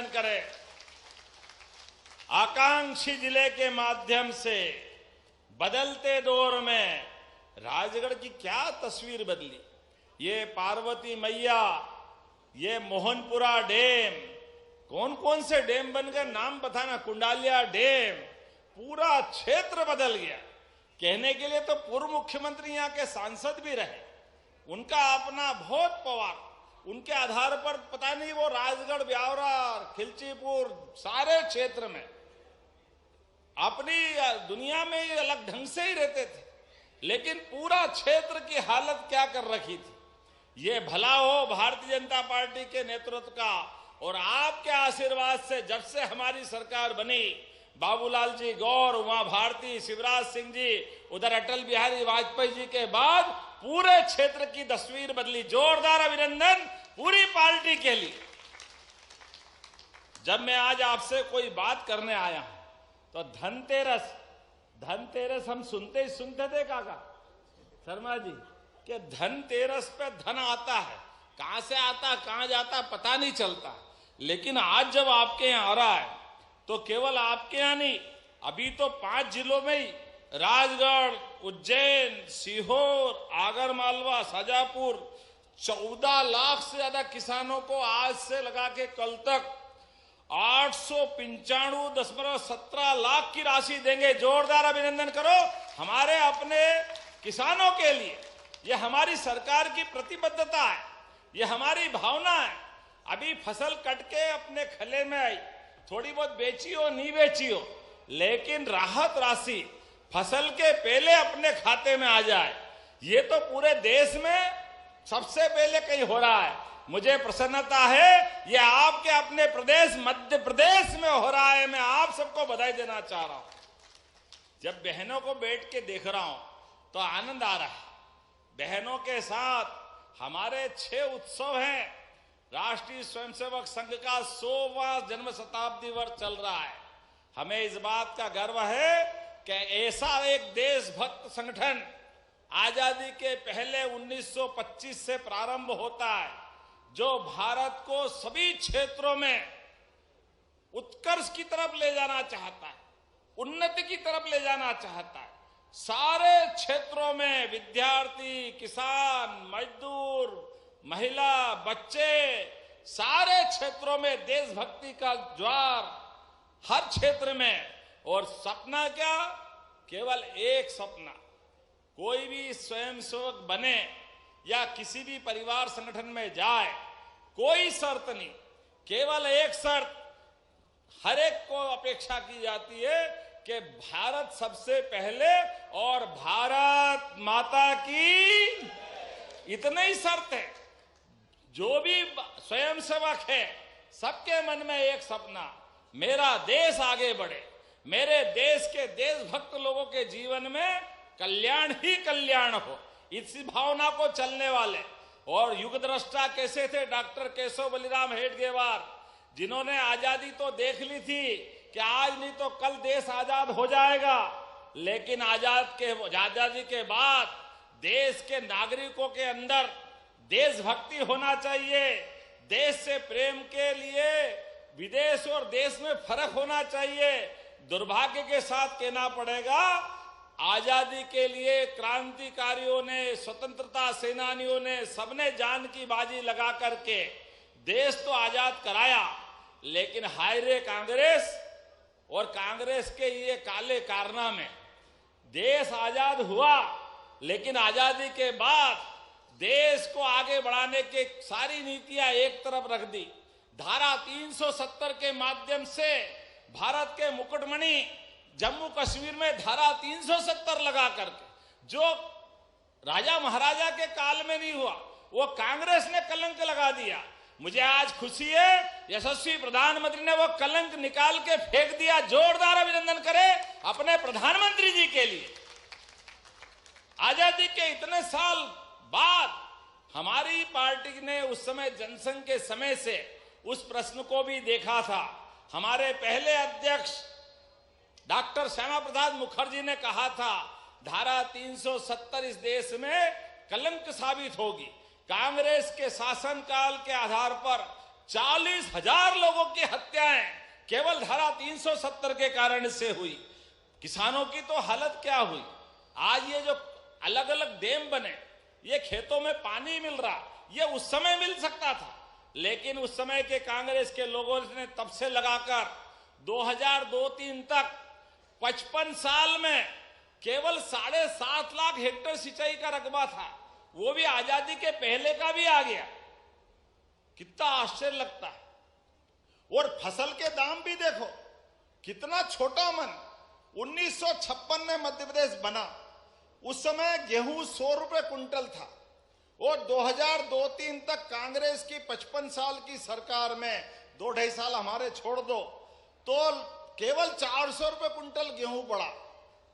अभिनंदन करें। आकांक्षी जिले के माध्यम से बदलते दौर में राजगढ़ की क्या तस्वीर बदली। ये पार्वती मैया, ये मोहनपुरा डैम, कौन कौन से डैम बन गए नाम बताना, कुंडालिया डैम, पूरा क्षेत्र बदल गया। कहने के लिए तो पूर्व मुख्यमंत्री यहाँ के सांसद भी रहे, उनका अपना बहुत पवार, उनके आधार पर पता नहीं वो राजगढ़, ब्यावरा, खिलचीपुर सारे क्षेत्र में अपनी दुनिया में ही अलग ढंग से ही रहते थे, लेकिन पूरा क्षेत्र की हालत क्या कर रखी थी। ये भला हो भारतीय जनता पार्टी के नेतृत्व का और आपके आशीर्वाद से जब से हमारी सरकार बनी, बाबूलाल जी गौर, उमा भारती, शिवराज सिंह जी, उधर अटल बिहारी वाजपेयी जी के बाद पूरे क्षेत्र की तस्वीर बदली। जोरदार अभिनंदन पूरी पार्टी के लिए। जब मैं आज आपसे कोई बात करने आया हूं तो धनतेरस हम सुनते थे काका शर्मा जी कि धनतेरस पे धन आता है, कहां से आता कहां जाता पता नहीं चलता। लेकिन आज जब आपके यहां आ रहा है तो केवल आपके यहां नहीं, अभी तो 5 जिलों में ही राजगढ़, उज्जैन, सीहोर, आगरमालवा, शाजापुर 14 लाख से ज्यादा किसानों को आज से लगा के कल तक 895.17 लाख की राशि देंगे। जोरदार अभिनंदन करो हमारे अपने किसानों के लिए। यह हमारी सरकार की प्रतिबद्धता है, यह हमारी भावना है। अभी फसल कट के अपने खले में आई, थोड़ी बहुत बेची हो नहीं बेची हो, लेकिन राहत राशि फसल के पहले अपने खाते में आ जाए, ये तो पूरे देश में सबसे पहले कहीं हो रहा है। मुझे प्रसन्नता है ये आपके अपने प्रदेश मध्य प्रदेश में हो रहा है। मैं आप सबको बधाई देना चाह रहा हूं। जब बहनों को बैठ के देख रहा हूं तो आनंद आ रहा है। बहनों के साथ हमारे 6 उत्सव हैं। राष्ट्रीय स्वयंसेवक संघ का 100वां जन्म शताब्दी वर्ष चल रहा है। हमें इस बात का गर्व है कि ऐसा एक देशभक्त संगठन आजादी के पहले 1925 से प्रारंभ होता है, जो भारत को सभी क्षेत्रों में उत्कर्ष की तरफ ले जाना चाहता है, उन्नति की तरफ ले जाना चाहता है। सारे क्षेत्रों में विद्यार्थी, किसान, मजदूर, महिला, बच्चे, सारे क्षेत्रों में देशभक्ति का ज्वार हर क्षेत्र में। और सपना क्या, केवल एक सपना, कोई भी स्वयंसेवक बने या किसी भी परिवार संगठन में जाए, कोई शर्त नहीं, केवल एक शर्त हर एक को अपेक्षा की जाती है कि भारत सबसे पहले और भारत माता की, इतना ही शर्त है। जो भी स्वयंसेवक है सबके मन में एक सपना, मेरा देश आगे बढ़े, मेरे देश के देशभक्त लोगों के जीवन में कल्याण ही कल्याण हो, इसी भावना को चलने वाले। और युगद्रष्टा कैसे थे डॉक्टर केशव बलिराम हेडगेवार, जिन्होंने आजादी तो देख ली थी कि आज नहीं तो कल देश आजाद हो जाएगा, लेकिन आजादी के बाद देश के नागरिकों के अंदर देशभक्ति होना चाहिए, देश से प्रेम के लिए विदेश और देश में फर्क होना चाहिए। दुर्भाग्य के साथ कहना पड़ेगा, आजादी के लिए क्रांतिकारियों ने, स्वतंत्रता सेनानियों ने, सबने जान की बाजी लगा करके देश तो आजाद कराया, लेकिन हाय रे कांग्रेस और कांग्रेस के ये काले कारनामे, देश आजाद हुआ लेकिन आजादी के बाद देश को आगे बढ़ाने की सारी नीतियां एक तरफ रख दी। धारा 370 के माध्यम से भारत के मुकुटमणि जम्मू कश्मीर में धारा 370 लगा करके, जो राजा महाराजा के काल में नहीं हुआ, वो कांग्रेस ने कलंक लगा दिया। मुझे आज खुशी है यशस्वी प्रधानमंत्री ने वो कलंक निकाल के फेंक दिया। जोरदार अभिनंदन करें अपने प्रधानमंत्री जी के लिए। आजादी के इतने साल बाद हमारी पार्टी ने उस समय जनसंघ के समय से उस प्रश्न को भी देखा था। हमारे पहले अध्यक्ष डॉक्टर श्यामा प्रसाद मुखर्जी ने कहा था धारा 370 इस देश में कलंक साबित होगी। कांग्रेस के शासनकाल के आधार पर 40,000 लोगों की हत्या केवल धारा 370 के कारण से हुई। किसानों की तो हालत क्या हुई। आज ये जो अलग अलग डैम बने, ये खेतों में पानी मिल रहा, ये उस समय मिल सकता था, लेकिन उस समय के कांग्रेस के लोगों ने तब से लगाकर 2002-03 तक 55 साल में केवल 7.5 लाख हेक्टेयर सिंचाई का रकबा था। वो भी आजादी के पहले का भी आ गया। कितना आश्चर्य लगता है। और फसल के दाम भी देखो, कितना छोटा मन। 1956 में मध्य प्रदेश बना, उस समय गेहूं 100 रुपए कुंटल था। और 2002-03 तक कांग्रेस की 55 साल की सरकार में 2-2.5 साल हमारे छोड़ दो, तो केवल 400 रुपए कुंटल गेहूं पड़ा।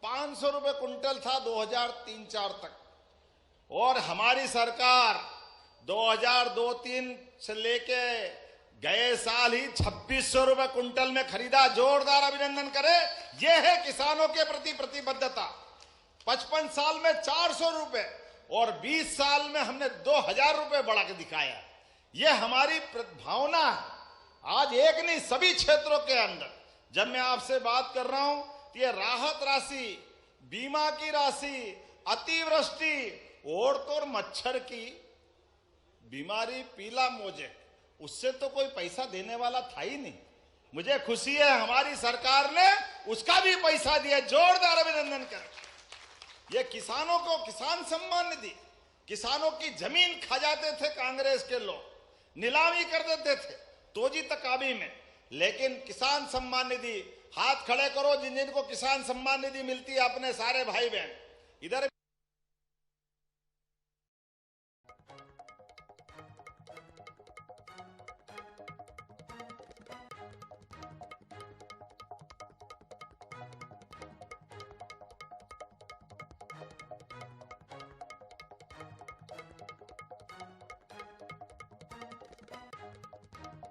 500 रुपए कुंटल था 2003-04 तक। और हमारी सरकार 2002-03 से लेके गए साल ही 2600 रुपए कुंटल में खरीदा। जोरदार अभिनंदन करें। यह है किसानों के प्रति प्रतिबद्धता। 55 साल में 400 रुपए और 20 साल में हमने 2000 रुपए बढ़ा के दिखाया। यह हमारी भावना है। आज एक नहीं, सभी क्षेत्रों के अंदर जब मैं आपसे बात कर रहा हूं तो ये राहत राशि, बीमा की राशि, अतिवृष्टि और तो मच्छर की बीमारी, पीला मोजेक, उससे तो कोई पैसा देने वाला था ही नहीं। मुझे खुशी है हमारी सरकार ने उसका भी पैसा दिया। जोरदार अभिनंदन करें। ये किसानों को किसान सम्मान निधि, किसानों की जमीन खा जाते थे कांग्रेस के लोग, नीलामी कर देते थे तोजी तकाबी में, लेकिन किसान सम्मान निधि, हाथ खड़े करो जिन जिनको किसान सम्मान निधि मिलती है अपने सारे भाई बहन इधर।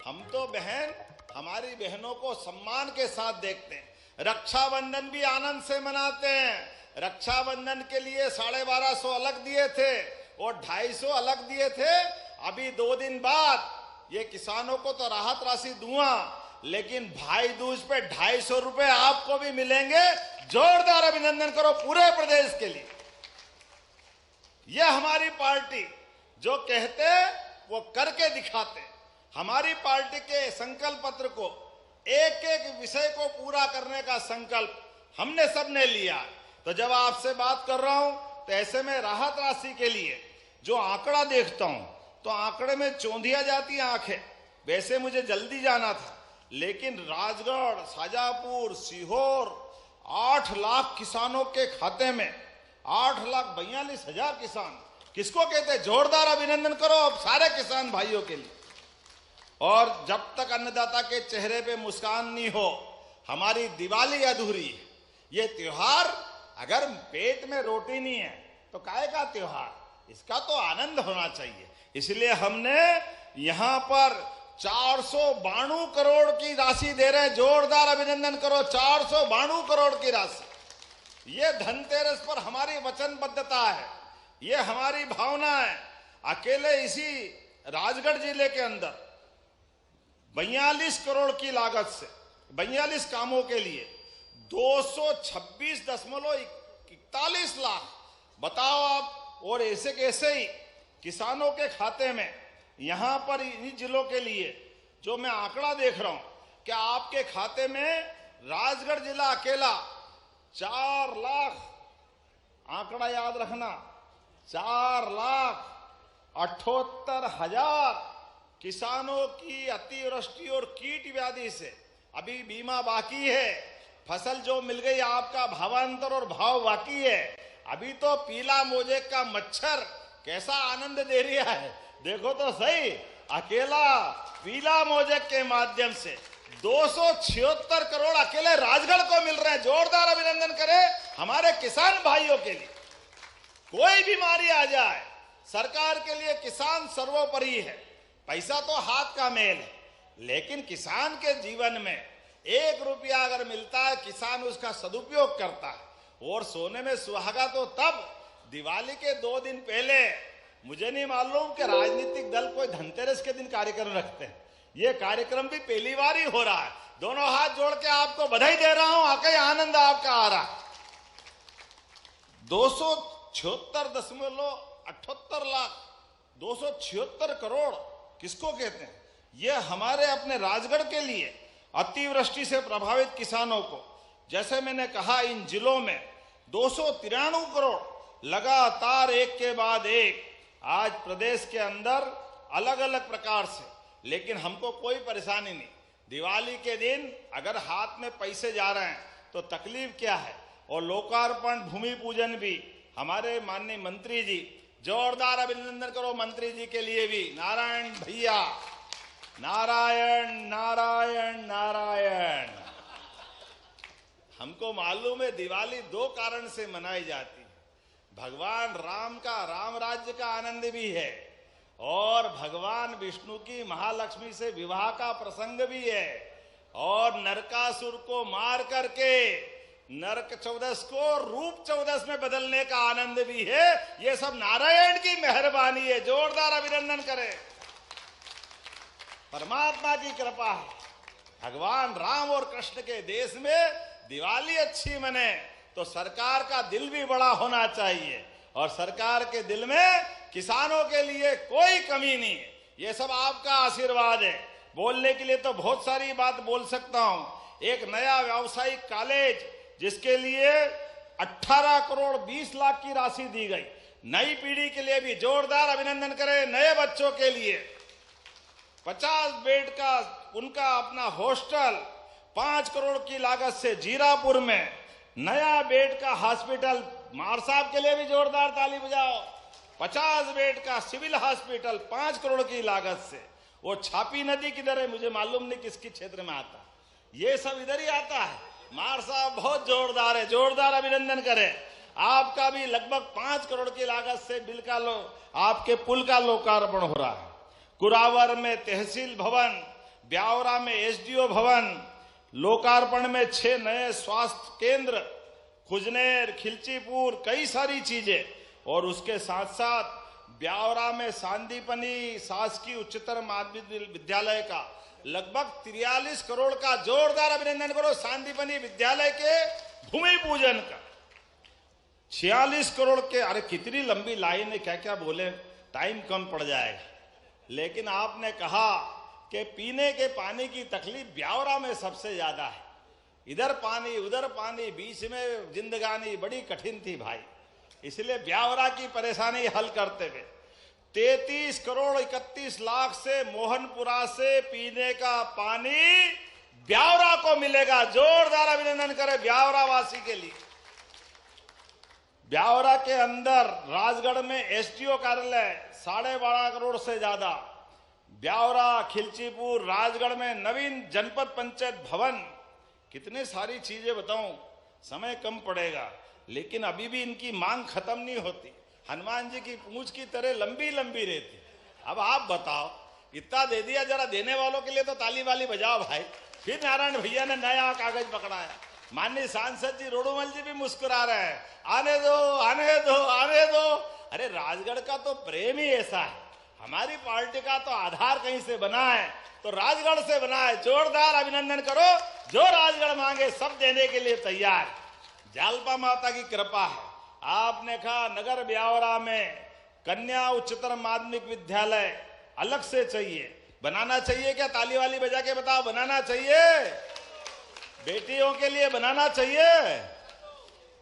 हम तो बहन, हमारी बहनों को सम्मान के साथ देखते हैं। रक्षाबंधन भी आनंद से मनाते हैं। रक्षाबंधन के लिए 1250 अलग दिए थे और 250 अलग दिए थे। अभी 2 दिन बाद ये किसानों को तो राहत राशि दूंगा, लेकिन भाई दूज पे 250 रुपए आपको भी मिलेंगे। जोरदार अभिनंदन करो पूरे प्रदेश के लिए। यह हमारी पार्टी जो कहते वो करके दिखाते। हमारी पार्टी के संकल्प पत्र को, एक एक विषय को पूरा करने का संकल्प हमने सबने लिया। तो जब आपसे बात कर रहा हूं तो ऐसे में राहत राशि के लिए जो आंकड़ा देखता हूं तो आंकड़े में चौंधिया जाती आंखें। वैसे मुझे जल्दी जाना था, लेकिन राजगढ़, शाजापुर, सीहोर 8 लाख किसानों के खाते में 8,42,000 किसान, किसको कहते? जोरदार अभिनंदन करो अब सारे किसान भाइयों के लिए। और जब तक अन्नदाता के चेहरे पे मुस्कान नहीं हो, हमारी दिवाली अधूरी है। ये त्योहार, अगर पेट में रोटी नहीं है तो काहे का त्योहार? इसका तो आनंद होना चाहिए। इसलिए हमने यहां पर 492 करोड़ की राशि दे रहे हैं। जोरदार अभिनंदन करो। 492 करोड़ की राशि। ये धनतेरस पर हमारी वचनबद्धता है, ये हमारी भावना है। अकेले इसी राजगढ़ जिले के अंदर 42 करोड़ की लागत से 42 कामों के लिए 226.41 लाख, बताओ आप। और ऐसे कैसे ही किसानों के खाते में यहां पर इन जिलों के लिए जो मैं आंकड़ा देख रहा हूं कि आपके खाते में राजगढ़ जिला अकेला 4 लाख, आंकड़ा याद रखना, 4,78,000 किसानों की अतिवृष्टि और कीट व्याधि से अभी बीमा बाकी है। फसल जो मिल गई आपका भावांतर और भाव बाकी है। अभी तो पीला मोजेक का मच्छर कैसा आनंद दे रहा है, देखो तो सही। अकेला पीला मोजेक के माध्यम से 276 करोड़ अकेले राजगढ़ को मिल रहे हैं। जोरदार अभिनंदन करें हमारे किसान भाइयों के लिए। कोई बीमारी आ जाए, सरकार के लिए किसान सर्वोपरि है। पैसा तो हाथ का मेल है, लेकिन किसान के जीवन में 1 रुपया अगर मिलता है, किसान उसका सदुपयोग करता है। और सोने में सुहागा तो तब दिवाली के 2 दिन पहले, मुझे नहीं मालूम कि राजनीतिक दल कोई धनतेरस के दिन कार्यक्रम रखते हैं। ये कार्यक्रम भी पहली बार ही हो रहा है। दोनों हाथ जोड़ के आपको बधाई दे रहा हूं, आके आनंद आपका आ रहा। 276.78 लाख 276 करोड़ किसको कहते हैं? ये हमारे अपने राजगढ़ के लिए अतिवृष्टि से प्रभावित किसानों को, जैसे मैंने कहा, इन जिलों में 293 करोड़ लगातार एक के बाद एक आज प्रदेश के अंदर अलग अलग प्रकार से, लेकिन हमको कोई परेशानी नहीं। दिवाली के दिन अगर हाथ में पैसे जा रहे हैं तो तकलीफ क्या है? और लोकार्पण भूमि पूजन भी हमारे माननीय मंत्री जी, जोरदार अभिनंदन करो मंत्री जी के लिए भी। नारायण भैया, नारायण नारायण नारायण। हमको मालूम है दिवाली दो कारण से मनाई जाती है। भगवान राम का राम राज्य का आनंद भी है और भगवान विष्णु की महालक्ष्मी से विवाह का प्रसंग भी है और नरकासुर को मार करके नरक चौदस को रूप चौदस में बदलने का आनंद भी है। ये सब नारायण की मेहरबानी है। जोरदार अभिनंदन करें। परमात्मा की कृपा है। भगवान राम और कृष्ण के देश में दिवाली अच्छी मने तो सरकार का दिल भी बड़ा होना चाहिए और सरकार के दिल में किसानों के लिए कोई कमी नहीं है। ये सब आपका आशीर्वाद है। बोलने के लिए तो बहुत सारी बात बोल सकता हूं। एक नया व्यावसायिक कॉलेज जिसके लिए 18 करोड़ 20 लाख की राशि दी गई। नई पीढ़ी के लिए भी जोरदार अभिनंदन करें। नए बच्चों के लिए 50 बेड का उनका अपना हॉस्टल 5 करोड़ की लागत से जीरापुर में नया बेड का हॉस्पिटल। मार साहब के लिए भी जोरदार ताली बजाओ। 50 बेड का सिविल हॉस्पिटल 5 करोड़ की लागत से। वो छापी नदी किधर है मुझे मालूम नहीं, किसकी क्षेत्र में आता। ये सब इधर ही आता है। मार साहब बहुत जोरदार है। जोरदार अभिनंदन करें। आपका भी लगभग 5 करोड़ की लागत से बिल का आपके पुल का लोकार्पण हो रहा है। कुरावर में तहसील भवन, ब्यावरा में एसडीओ भवन, लोकार्पण में 6 नए स्वास्थ्य केंद्र, खुजनेर, खिलचीपुर, कई सारी चीजें। और उसके साथ साथ ब्यावरा में सांदीपनी शासकीय उच्चतर माध्यमिक विद्यालय का लगभग 43 करोड़ का। जोरदार अभिनंदन करो सांदीपनी विद्यालय के भूमि पूजन का। 46 करोड़ के। अरे कितनी लंबी लाइन है, क्या क्या बोले, टाइम कम पड़ जाएगा। लेकिन आपने कहा कि पीने के पानी की तकलीफ ब्यावरा में सबसे ज्यादा है। इधर पानी उधर पानी, बीच में जिंदगानी बड़ी कठिन थी भाई। इसलिए ब्यावरा की परेशानी हल करते हुए 33 करोड़ 31 लाख से मोहनपुरा से पीने का पानी ब्यावरा को मिलेगा। जोरदार अभिनंदन करें ब्यावरा वासी के लिए। ब्यावरा के अंदर राजगढ़ में एसडीओ कार्यालय 12.5 करोड़ से ज्यादा। ब्यावरा, खिलचीपुर, राजगढ़ में नवीन जनपद पंचायत भवन। कितने सारी चीजें बताऊं, समय कम पड़ेगा, लेकिन अभी भी इनकी मांग खत्म नहीं होती। हनुमान जी की पूंछ की तरह लंबी लंबी रहती। अब आप बताओ, इतना दे दिया, जरा देने वालों के लिए तो ताली वाली बजाओ भाई। फिर नारायण भैया ने नया कागज पकड़ाया। माननीय सांसद जी रोडूमल जी भी मुस्कुरा रहे हैं, आने दो आने दो आने दो। अरे राजगढ़ का तो प्रेम ही ऐसा है। हमारी पार्टी का तो आधार कहीं से बना है तो राजगढ़ से बना है। जोरदार अभिनंदन करो। जो राजगढ़ मांगे सब देने के लिए तैयार। जालपा माता की कृपा है। आपने कहा नगर ब्यावरा में कन्या उच्चतर माध्यमिक विद्यालय अलग से चाहिए, बनाना चाहिए क्या? ताली वाली बजा के बताओ, बनाना चाहिए? बेटियों के लिए बनाना चाहिए?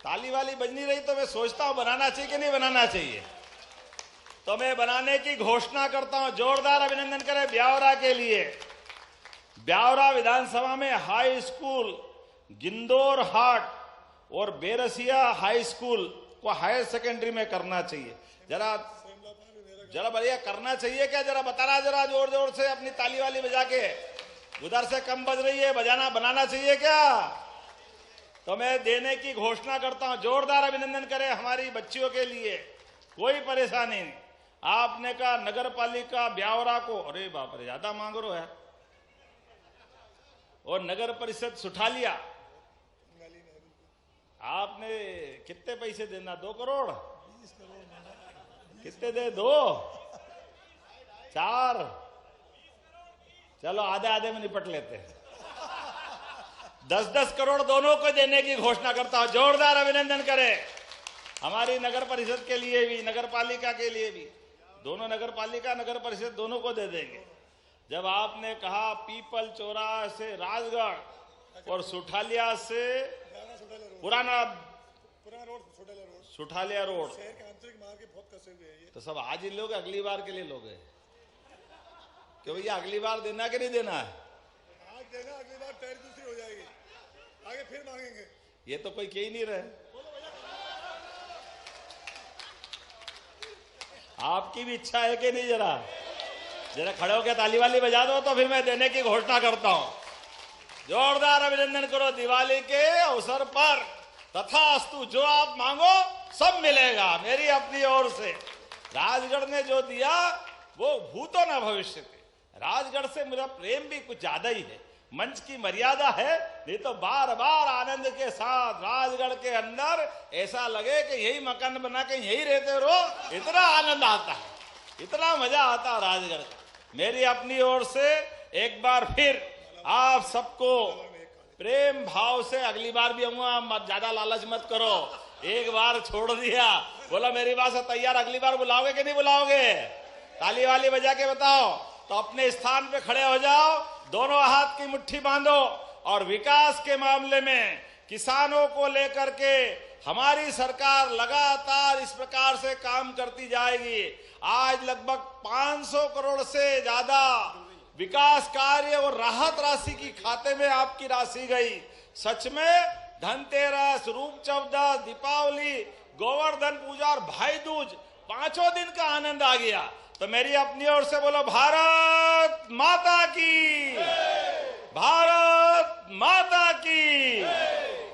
ताली वाली बज नहीं रही तो मैं सोचता हूं बनाना चाहिए कि नहीं बनाना चाहिए। तो मैं बनाने की घोषणा करता हूं। जोरदार अभिनंदन करें ब्यावरा के लिए। ब्यावरा विधानसभा में हाई स्कूल, गिंदौर हाट और बेरसिया हाई स्कूल को हायर सेकेंडरी में करना चाहिए। जरा बढ़िया करना चाहिए क्या? जरा बताना, जरा जोर जोर से अपनी ताली वाली बजा के। उधर से कम बज रही है, बजाना बनाना चाहिए क्या? तो मैं देने की घोषणा करता हूं। जोरदार अभिनंदन करें हमारी बच्चियों के लिए। कोई परेशानी नहीं। आपने कहा नगर पालिका ब्यावरा को, अरे बाप रे ज्यादा मांग रहे हो। और नगर परिषद सुठालिया आपने कितने पैसे देना? 2 करोड़? कितने दे? 2 4? चलो आधे आधे में निपट लेते हैं। 10-10 करोड़ दोनों को देने की घोषणा करता हूं। जोरदार अभिनंदन करें। हमारी नगर परिषद के लिए भी, नगर पालिका के लिए भी, दोनों नगर पालिका नगर परिषद दोनों को दे देंगे। जब आपने कहा पीपल चौराहा से राजगढ़ और सुठालिया से पुराना रोड, सुठालिया रोड, शहर के आंतरिक मार्ग के बहुत कसे हुए हैं, तो सब आज ही लोग अगली बार के लिए लोग हैं। क्यों भैया, अगली बार देना कि नहीं देना है? आज देना, अगली बार तैयारी दूसरी हो जाएगी, आगे फिर मांगेंगे। ये तो कोई कह ही नहीं रहे। आपकी भी इच्छा है कि नहीं? जरा जरा खड़े होकर ताली वाली बजा दो तो फिर मैं देने की घोषणा करता हूं। जोरदार अभिनंदन करो। दिवाली के अवसर पर तथास्तु, जो आप मांगो सब मिलेगा मेरी अपनी ओर से। राजगढ़ ने जो दिया वो भूतो न भविष्य थे। राजगढ़ से मेरा प्रेम भी कुछ ज्यादा ही है। मंच की मर्यादा है, नहीं तो बार बार आनंद के साथ राजगढ़ के अंदर ऐसा लगे कि यही मकान बना के यही रहते रहो। इतना आनंद आता है, इतना मजा आता है राजगढ़ का। मेरी अपनी ओर से एक बार फिर आप सबको प्रेम भाव से, अगली बार भी आऊंगा, ज्यादा लालच मत करो। एक बार छोड़ दिया, बोला मेरी बात से तैयार, अगली बार बुलाओगे कि नहीं बुलाओगे? ताली वाली बजा के बताओ। तो अपने स्थान पे खड़े हो जाओ, दोनों हाथ की मुट्ठी बांधो और विकास के मामले में किसानों को लेकर के हमारी सरकार लगातार इस प्रकार से काम करती जाएगी। आज लगभग 500 करोड़ से ज्यादा विकास कार्य और राहत राशि की खाते में आपकी राशि गई। सच में धनतेरस, रूप चौदस, दीपावली, गोवर्धन पूजा और भाई दूज, 5 दिन का आनंद आ गया। तो मेरी अपनी ओर से बोलो भारत माता की, भारत माता की,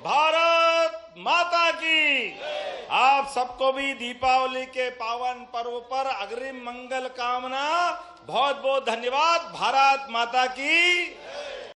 भारत माता की। आप सबको भी दीपावली के पावन पर्व पर अग्रिम मंगल कामना। बहुत बहुत धन्यवाद। भारत माता की।